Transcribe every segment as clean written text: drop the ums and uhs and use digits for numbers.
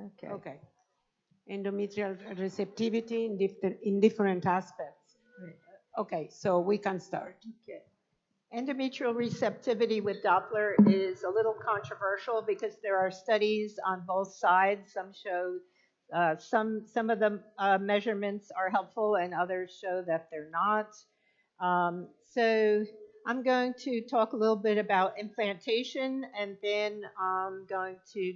Okay. Okay. Endometrial receptivity in different aspects. Right. Okay, so we can start. Okay. Endometrial receptivity with Doppler is a little controversial because there are studies on both sides. Some show some of the measurements are helpful, and others show that they're not. So I'm going to talk a little bit about implantation, and then I'm going to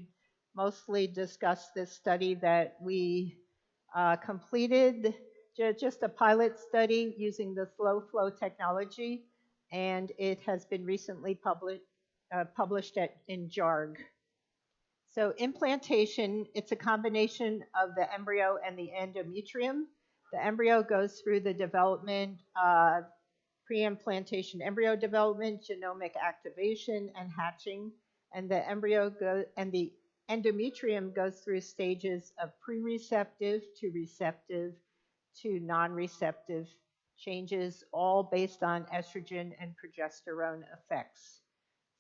mostly discuss this study that we completed, just a pilot study using the slow flow technology, and it has been recently published in JARG. So implantation, it's a combination of the embryo and the endometrium. The embryo goes through the development, pre-implantation embryo development, genomic activation, and hatching. And the endometrium goes through stages of pre-receptive to receptive to non-receptive changes, all based on estrogen and progesterone effects.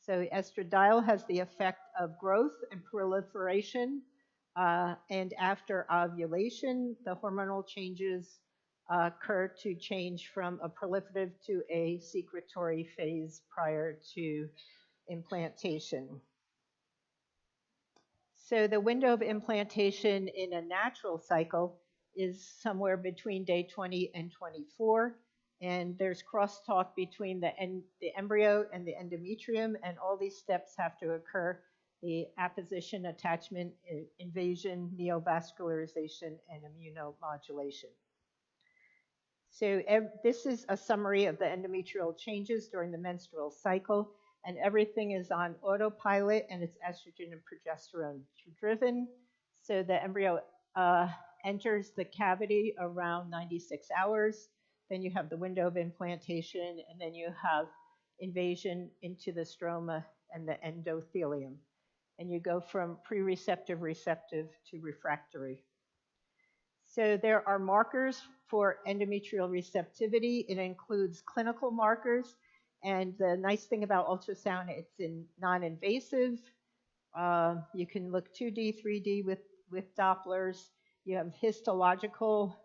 So estradiol has the effect of growth and proliferation, and after ovulation, the hormonal changes occur to change from a proliferative to a secretory phase prior to implantation. So the window of implantation in a natural cycle is somewhere between day 20 and 24. And there's crosstalk between the embryo and the endometrium, and all these steps have to occur: the apposition, attachment, invasion, neovascularization, and immunomodulation. So this is a summary of the endometrial changes during the menstrual cycle, and everything is on autopilot, and it's estrogen and progesterone driven. So the embryo enters the cavity around 96 hours. Then you have the window of implantation, and then you have invasion into the stroma and the endothelium. And you go from pre-receptive, receptive to refractory. So there are markers for endometrial receptivity. It includes clinical markers. And the nice thing about ultrasound, it's non-invasive. You can look 2D, 3D with Dopplers. You have histological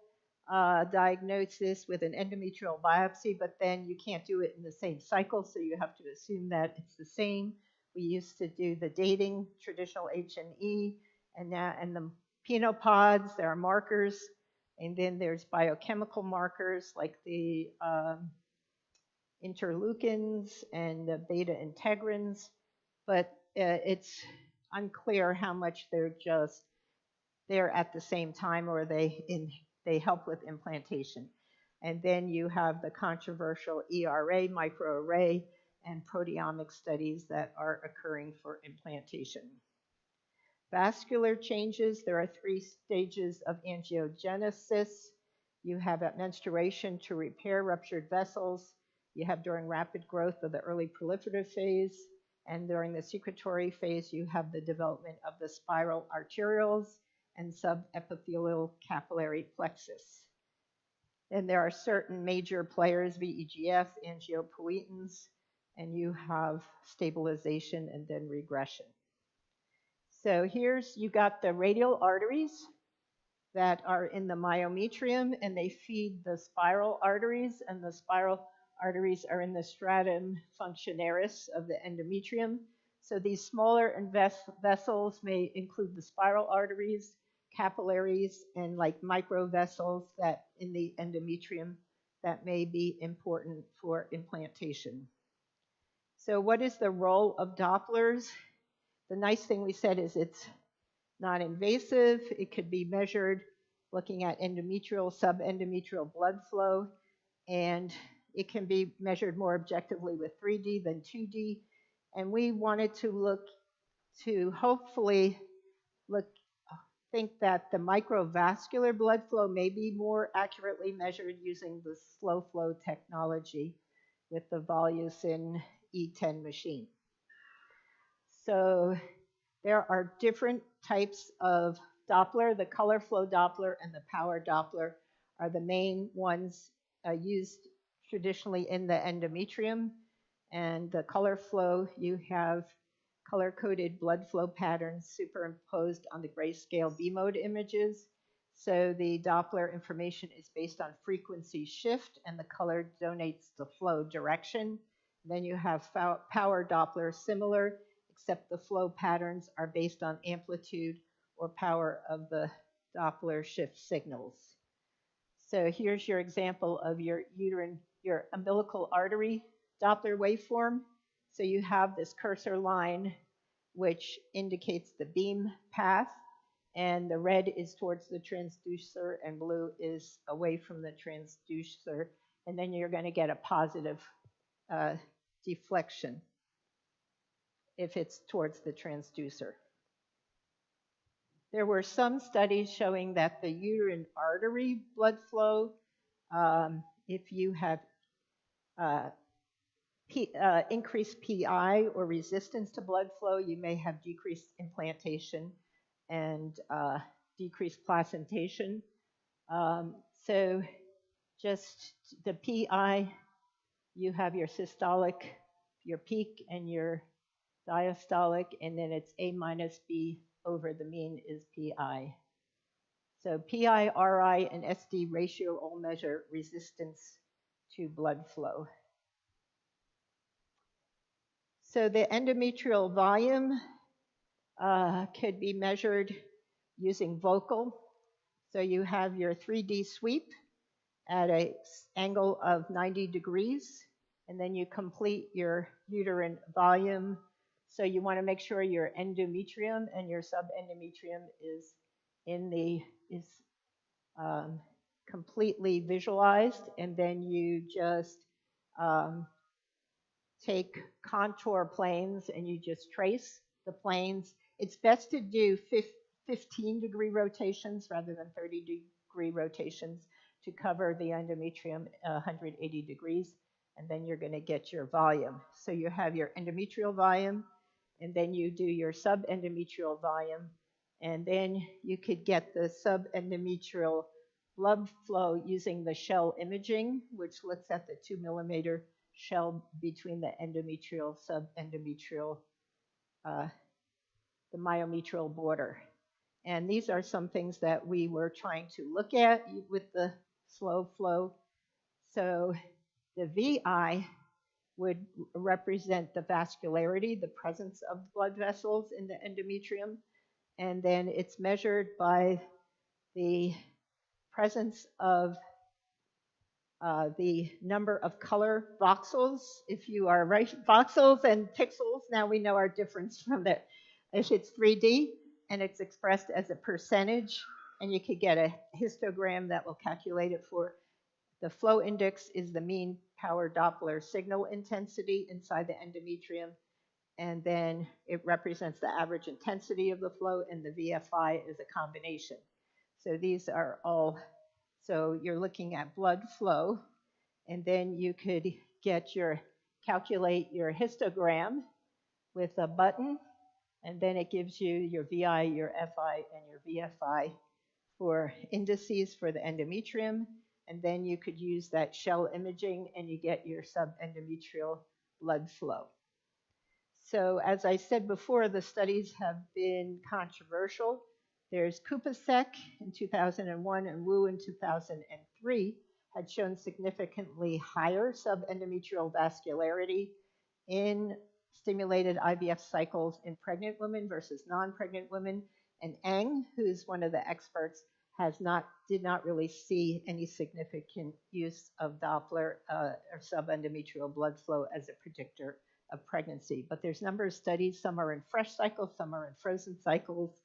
diagnosis with an endometrial biopsy, but then you can't do it in the same cycle, so you have to assume that it's the same. We used to do the dating, traditional H&E, and the penopods, there are markers, and then there's biochemical markers like the interleukins and the beta integrins, but it's unclear how much they're just there at the same time, or they help with implantation. And then you have the controversial ERA, microarray, and proteomic studies that are occurring for implantation. Vascular changes, there are 3 stages of angiogenesis. You have at menstruation to repair ruptured vessels. You have during rapid growth of the early proliferative phase. And during the secretory phase, you have the development of the spiral arterioles and subepithelial capillary plexus. And there are certain major players, VEGF, angiopoietins, and you have stabilization and then regression. So you got the radial arteries that are in the myometrium, and they feed the spiral arteries, and the spiral arteries are in the stratum functionaris of the endometrium. So these smaller vessels may include the spiral arteries, capillaries, and like microvessels that in the endometrium that may be important for implantation. So what is the role of Dopplers? The nice thing we said is it's non-invasive. It could be measured looking at endometrial, subendometrial blood flow, and it can be measured more objectively with 3D than 2D. And we wanted to hopefully think that the microvascular blood flow may be more accurately measured using the slow flow technology with the Volusin E10 machine. So there are different types of Doppler. The color flow Doppler and the power Doppler are the main ones used traditionally in the endometrium. And the color flow, you have color-coded blood flow patterns superimposed on the grayscale B-mode images. So the Doppler information is based on frequency shift, and the color donates the flow direction. Then you have power Doppler similar, except the flow patterns are based on amplitude or power of the Doppler shift signals. So here's your example of your umbilical artery Doppler waveform. So you have this cursor line which indicates the beam path, and the red is towards the transducer and blue is away from the transducer, and then you're going to get a positive deflection if it's towards the transducer. There were some studies showing that the uterine artery blood flow, if you have increased PI or resistance to blood flow, you may have decreased implantation and decreased placentation. So just the PI, you have your systolic, your peak, and your diastolic, and then it's A minus B over the mean is PI. So PI, RI, and SD ratio all measure resistance to blood flow. So the endometrial volume could be measured using vocal. So you have your 3D sweep at an angle of 90 degrees, and then you complete your uterine volume. So you want to make sure your endometrium and your subendometrium is completely visualized, and then you just take contour planes and you just trace the planes. It's best to do 15-degree rotations rather than 30-degree rotations to cover the endometrium 180 degrees, and then you're going to get your volume. So you have your endometrial volume, and then you do your subendometrial volume, and then you could get the subendometrial blood flow using the shell imaging, which looks at the 2-millimeter shell between the endometrial, subendometrial, the myometrial border. And these are some things that we were trying to look at with the slow flow. So the VI would represent the vascularity, the presence of blood vessels in the endometrium, and then it's measured by the presence of the number of color voxels. If you are right, voxels and pixels, now we know our difference from that. If it's 3D and it's expressed as a percentage, and you could get a histogram that will calculate it for. The flow index is the mean power Doppler signal intensity inside the endometrium, and then it represents the average intensity of the flow, and the VFI is a combination. So these are all, so you're looking at blood flow, and then you could calculate your histogram with a button, and then it gives you your VI, your FI, and your VFI for indices for the endometrium, and then you could use that shell imaging and you get your subendometrial blood flow. So as I said before, the studies have been controversial. There's Kupasek in 2001 and Wu in 2003 had shown significantly higher subendometrial vascularity in stimulated IVF cycles in pregnant women versus non-pregnant women. And Eng, who's one of the experts, did not really see any significant use of Doppler or subendometrial blood flow as a predictor of pregnancy. But there's a number of studies. Some are in fresh cycles, some are in frozen cycles.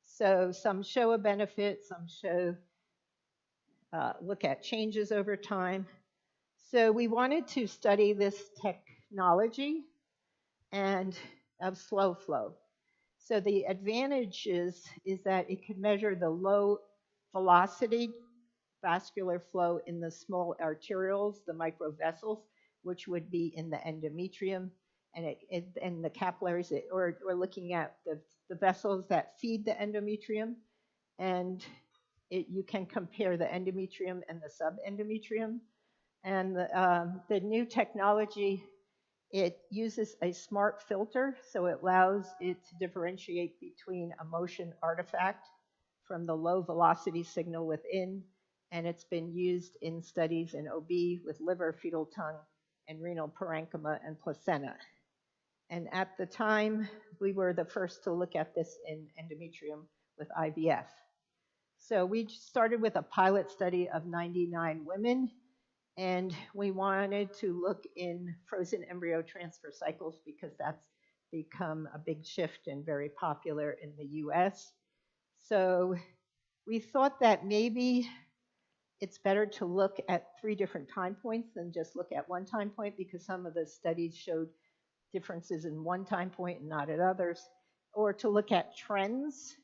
So some show a benefit, some show look at changes over time. So we wanted to study this technology and of slow flow. So the advantage is that it could measure the low velocity vascular flow in the small arterioles, the microvessels, which would be in the endometrium, and the capillaries, or we're looking at the vessels that feed the endometrium, and you can compare the endometrium and the subendometrium. And the new technology It uses a smart filter, so it allows it to differentiate between a motion artifact from the low velocity signal within, and it's been used in studies in OB with liver, fetal tongue, and renal parenchyma and placenta. And at the time, we were the first to look at this in endometrium with IVF. So we started with a pilot study of 99 women, and we wanted to look in frozen embryo transfer cycles because that's become a big shift and very popular in the US. So we thought that maybe it's better to look at 3 different time points than just look at one time point, because some of the studies showed differences in one time point and not at others, or to look at trends.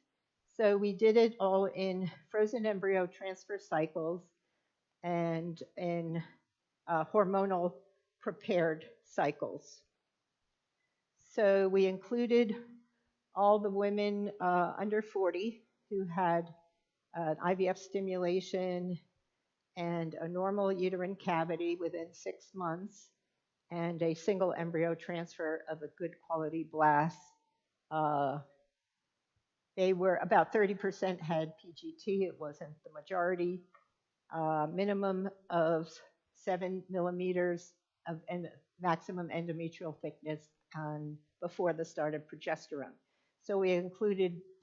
So we did it all in frozen embryo transfer cycles and in hormonal prepared cycles. So we included all the women under 40 who had an IVF stimulation and a normal uterine cavity within 6 months and a single embryo transfer of a good quality blast. They were about 30% had PGT. It wasn't the majority. Minimum of 7 millimeters of maximum endometrial thickness before the start of progesterone. So we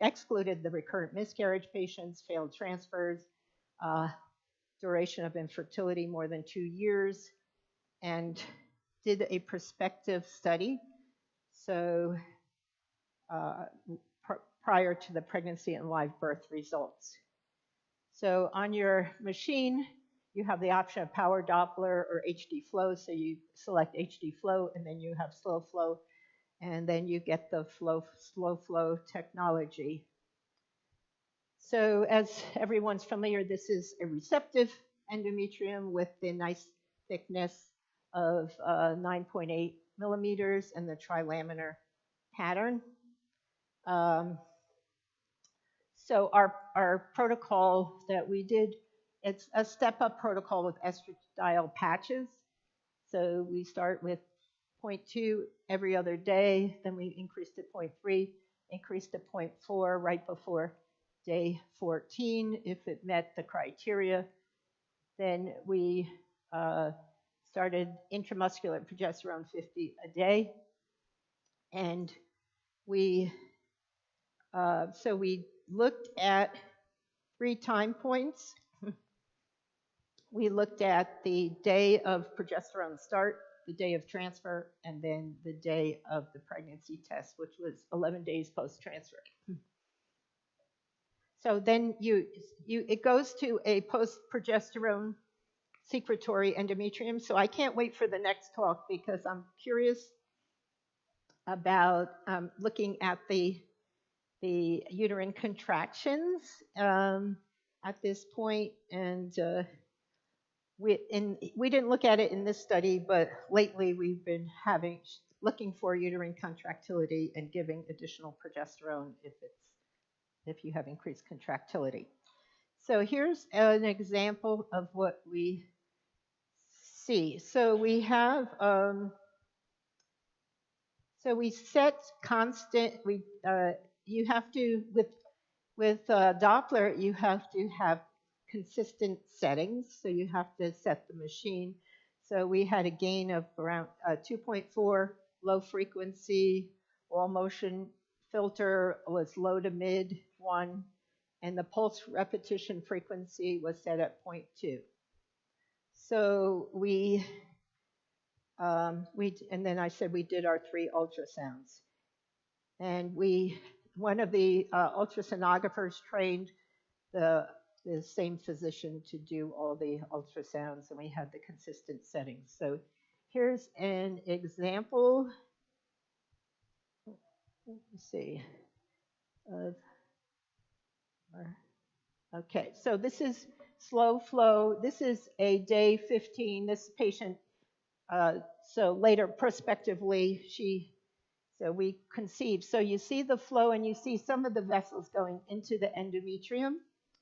excluded the recurrent miscarriage patients, failed transfers, duration of infertility more than 2 years, and did a prospective study. So prior to the pregnancy and live birth results. So on your machine, you have the option of power Doppler or HD flow. So you select HD flow, and then you have slow flow, and then you get the slow flow technology. So as everyone's familiar, this is a receptive endometrium with the nice thickness of 9.8 millimeters and the trilaminar pattern. So our protocol that we did, it's a step-up protocol with estradiol patches. So we start with 0.2 every other day, then we increase to 0.3, increase to 0.4 right before day 14 if it met the criteria. Then we started intramuscular progesterone 50 a day, and we looked at 3 time points. We looked at the day of progesterone start, the day of transfer, and then the day of the pregnancy test, which was 11 days post-transfer. So then it goes to a post-progesterone secretory endometrium. So I can't wait for the next talk because I'm curious about looking at the uterine contractions at this point, and we didn't look at it in this study, but lately we've been looking for uterine contractility and giving additional progesterone if you have increased contractility. So here's an example of what we see. So we have so we set constant. You have to with Doppler, you have to have consistent settings. So you have to set the machine. So we had a gain of around 2.4, low frequency, all motion filter was low to mid 1, and the pulse repetition frequency was set at 0.2. So and then I said we did our 3 ultrasounds. And one of the ultrasonographers trained the same physician to do all the ultrasounds, and we had the consistent settings. So here's an example. Let me see. Okay, so this is slow flow. This is a day 15. This patient, so later prospectively, so we conceived. So you see the flow, and you see some of the vessels going into the endometrium,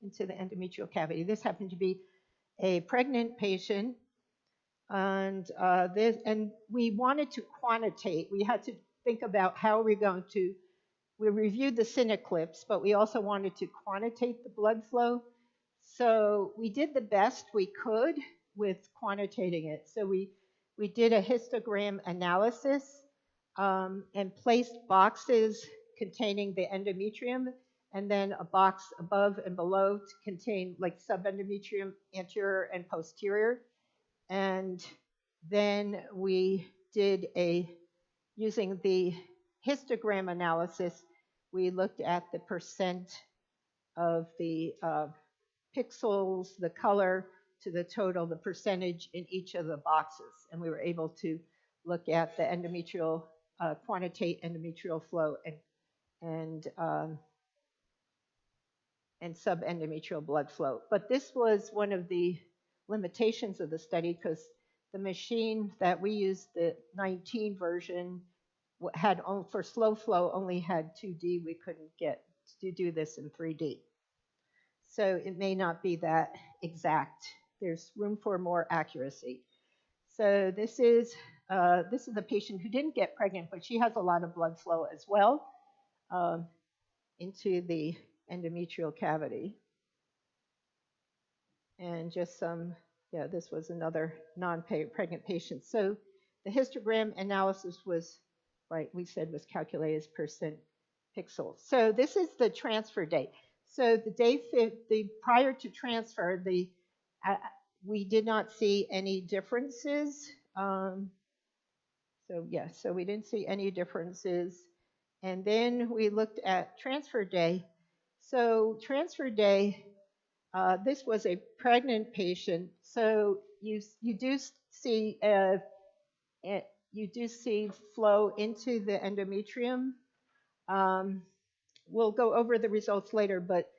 into the endometrial cavity. This happened to be a pregnant patient And we wanted to quantitate. We had to think about how we're going to. We reviewed the syneclips, but we also wanted to quantitate the blood flow. So we did the best we could with quantitating it. So we did a histogram analysis and placed boxes containing the endometrium, and then a box above and below to contain like subendometrium anterior and posterior. And then we did using the histogram analysis, we looked at the percent of the pixels, the color to the total, the percentage in each of the boxes. And we were able to look at the endometrial, quantitate endometrial flow and, um, and subendometrial blood flow. But this was one of the limitations of the study because the machine that we used, the 19 version, had for slow flow only had 2D. We couldn't get to do this in 3D. So it may not be that exact. There's room for more accuracy. So this is a patient who didn't get pregnant, but she has a lot of blood flow as well into the endometrial cavity. And just this was another non-pregnant patient. So the histogram analysis was, right, we said was calculated as percent pixels. So this is the transfer date. So the prior to transfer, we did not see any differences. So we didn't see any differences. And then we looked at transfer day. So transfer day, this was a pregnant patient. So you do see flow into the endometrium. We'll go over the results later, but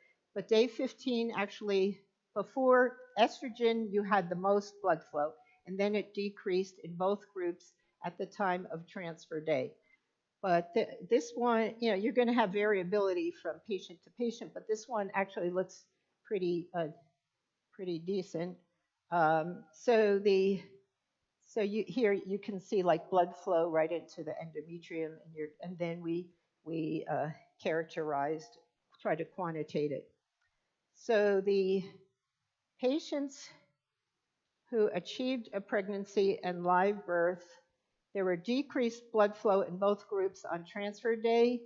day 15 actually, before estrogen, you had the most blood flow, and then it decreased in both groups at the time of transfer day. But this one, you're going to have variability from patient to patient, but this one actually looks pretty decent. Here you can see like blood flow right into the endometrium, and then we try to quantitate it. So the patients who achieved a pregnancy and live birth, there were decreased blood flow in both groups on transfer day,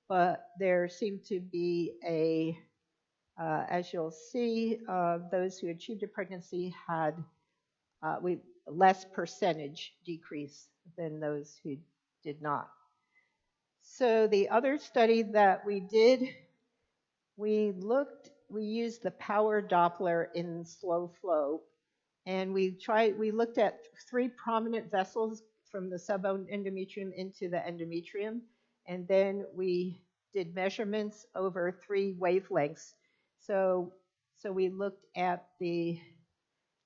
but there seemed to be as you'll see, those who achieved a pregnancy had less percentage decrease than those who did not. So the other study that we did, we used the power Doppler in slow flow, and we looked at 3 prominent vessels from the subendometrium into the endometrium, and then we did measurements over 3 wavelengths. So we looked at the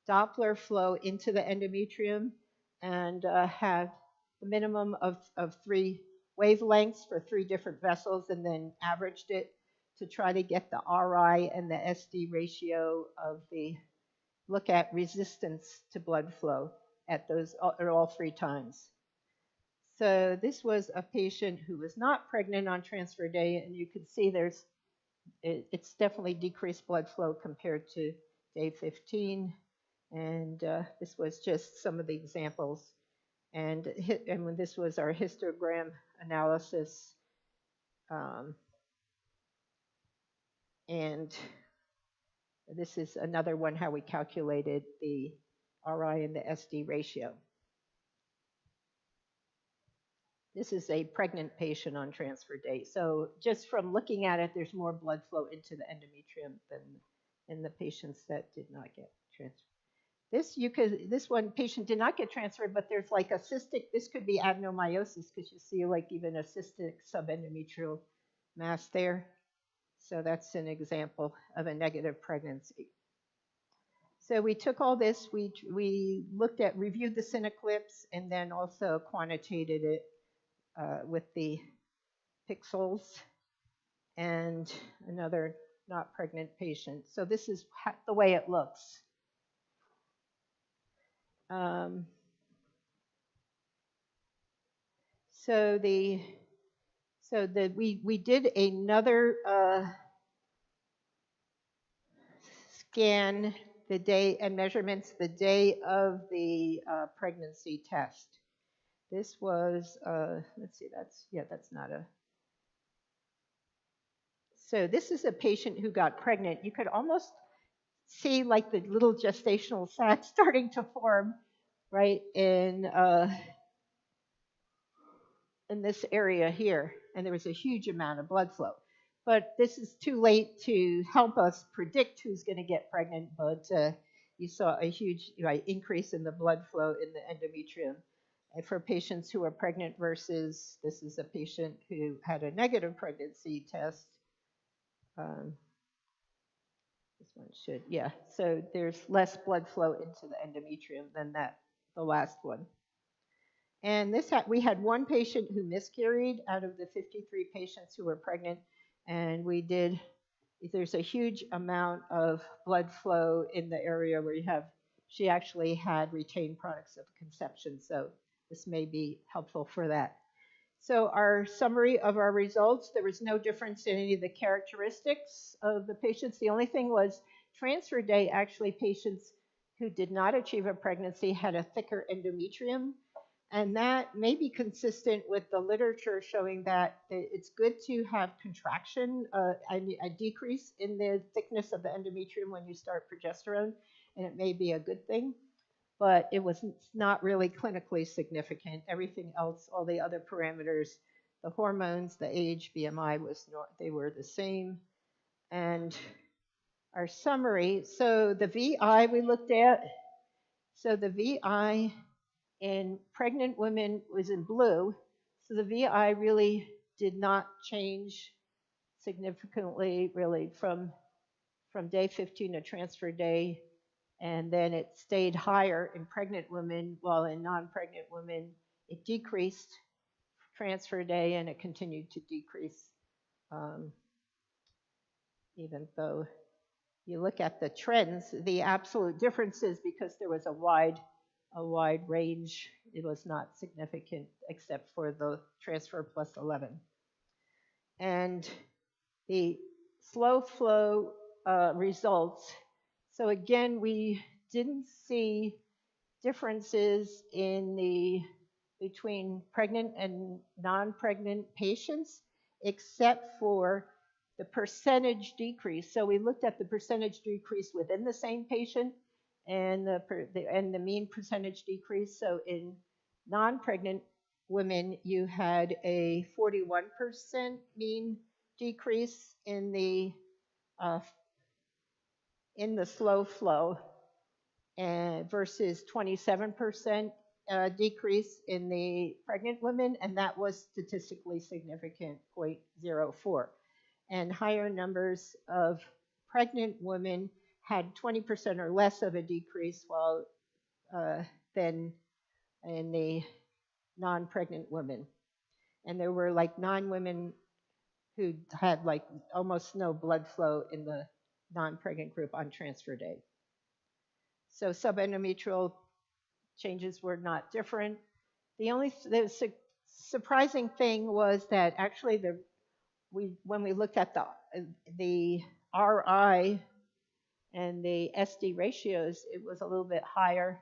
Doppler flow into the endometrium and had the minimum of 3 wavelengths for 3 different vessels, and then averaged it to try to get the RI and the SD ratio look at resistance to blood flow at all 3 times. So this was a patient who was not pregnant on transfer day, and you can see it's definitely decreased blood flow compared to day 15. And this was just some of the examples. And when this was our histogram analysis. And this is another one, how we calculated the RI and the SD ratio. This is a pregnant patient on transfer day. So just from looking at it, there's more blood flow into the endometrium than in the patients that did not get transferred. This one patient did not get transferred, but there's like a cystic, this could be adenomyosis because you see like even a cystic subendometrial mass there. So that's an example of a negative pregnancy. So we took all this, we reviewed the syneclips, and then also quantitated it with the pixels, and another not pregnant patient. So this is the way it looks. Um, so the we did another scan the day and measurements the day of the pregnancy test. This was let's see, that's not a. So this is a patient who got pregnant. You could almost see like the little gestational sac starting to form right in this area here, and there was a huge amount of blood flow. But this is too late to help us predict who's going to get pregnant, but you saw a huge increase in the blood flow in the endometrium. And for patients who are pregnant versus this is a patient who had a negative pregnancy test. Um, this one should, yeah. So there's less blood flow into the endometrium than the last one. And we had one patient who miscarried out of the 53 patients who were pregnant, and there's a huge amount of blood flow in the area where she actually had retained products of conception, so this may be helpful for that. So our summary of our results, there was no difference in any of the characteristics of the patients. The only thing was transfer day, actually patients who did not achieve a pregnancy had a thicker endometrium. And that may be consistent with the literature showing that it's good to have contraction, a decrease in the thickness of the endometrium when you start progesterone, and it may be a good thing, but it was not really clinically significant. Everything else, all the other parameters, the hormones, the age, BMI, they were the same. And our summary, so the VI we looked at, so the VI in pregnant women was in blue. So the VI really did not change significantly, really, from day 15 to transfer day. And then it stayed higher in pregnant women, while in non-pregnant women, it decreased transfer day and it continued to decrease, even though you look at the trends, the absolute differences, because there was a wide range, it was not significant except for the transfer plus 11. And the slow flow results, so again, we didn't see differences between pregnant and non-pregnant patients, except for the percentage decrease. So we looked at the percentage decrease within the same patient and the mean percentage decrease. So in non-pregnant women, you had a 41% mean decrease in the slow flow, versus 27% decrease in the pregnant women, and that was statistically significant, 0.04. And higher numbers of pregnant women had 20% or less of a decrease, while than in the non-pregnant women. And there were like 9 women who had like almost no blood flow in the non-pregnant group on transfer day. So subendometrial changes were not different. The surprising thing was that actually when we looked at the RI and the SD ratios, it was a little bit higher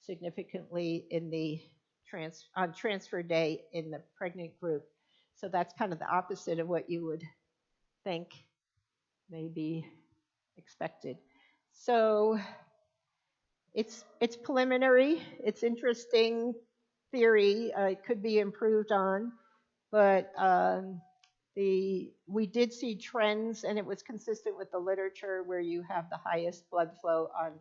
significantly in on transfer day in the pregnant group. So that's kind of the opposite of what you would think may be expected. So it's preliminary. It's interesting theory. It could be improved on, but we did see trends, and it was consistent with the literature where you have the highest blood flow on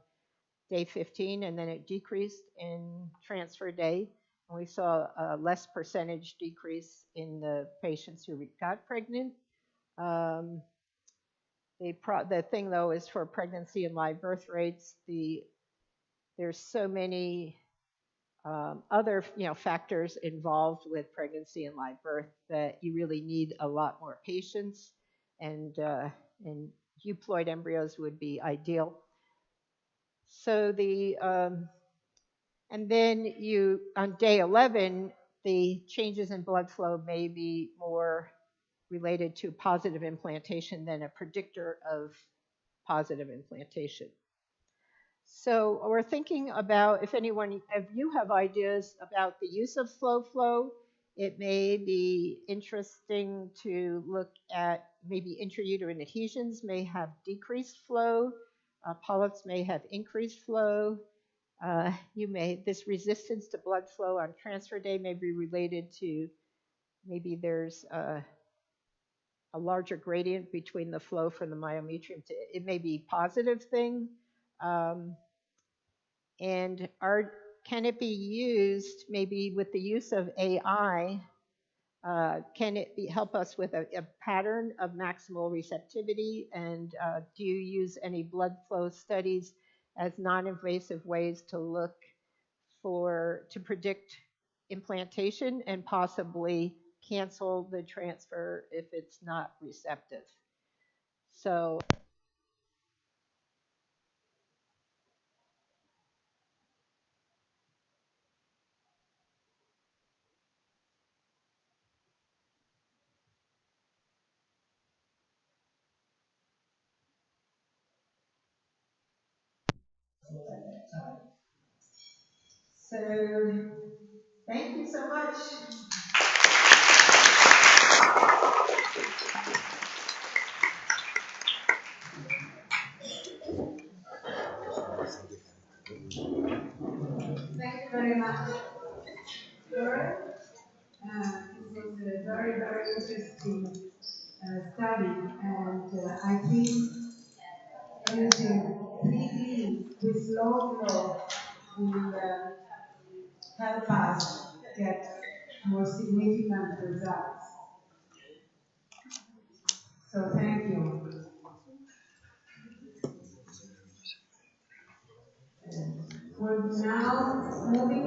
day 15, and then it decreased in transfer day. And we saw a less percentage decrease in the patients who got pregnant. The thing, though, is for pregnancy and live birth rates, there's so many other factors involved with pregnancy and live birth that you really need a lot more patience, and euploid embryos would be ideal. So And then on day 11, the changes in blood flow may be more related to positive implantation than a predictor of positive implantation. So we're thinking about if you have ideas about the use of slow flow, it may be interesting to look at maybe intrauterine adhesions may have decreased flow, polyps may have increased flow. This resistance to blood flow on transfer day may be related to maybe there's a larger gradient between the flow from the myometrium to it may be a positive thing. And can it be used maybe with the use of AI? Can it help us with a pattern of maximal receptivity? And do you use any blood flow studies as non-invasive ways to look to predict implantation and possibly cancel the transfer if it's not receptive? So thank you so much. Thank you very much. Laura, this was a very, very interesting study, and I think using 3D with slow flow will help us get more significant results. So thank you. We're now moving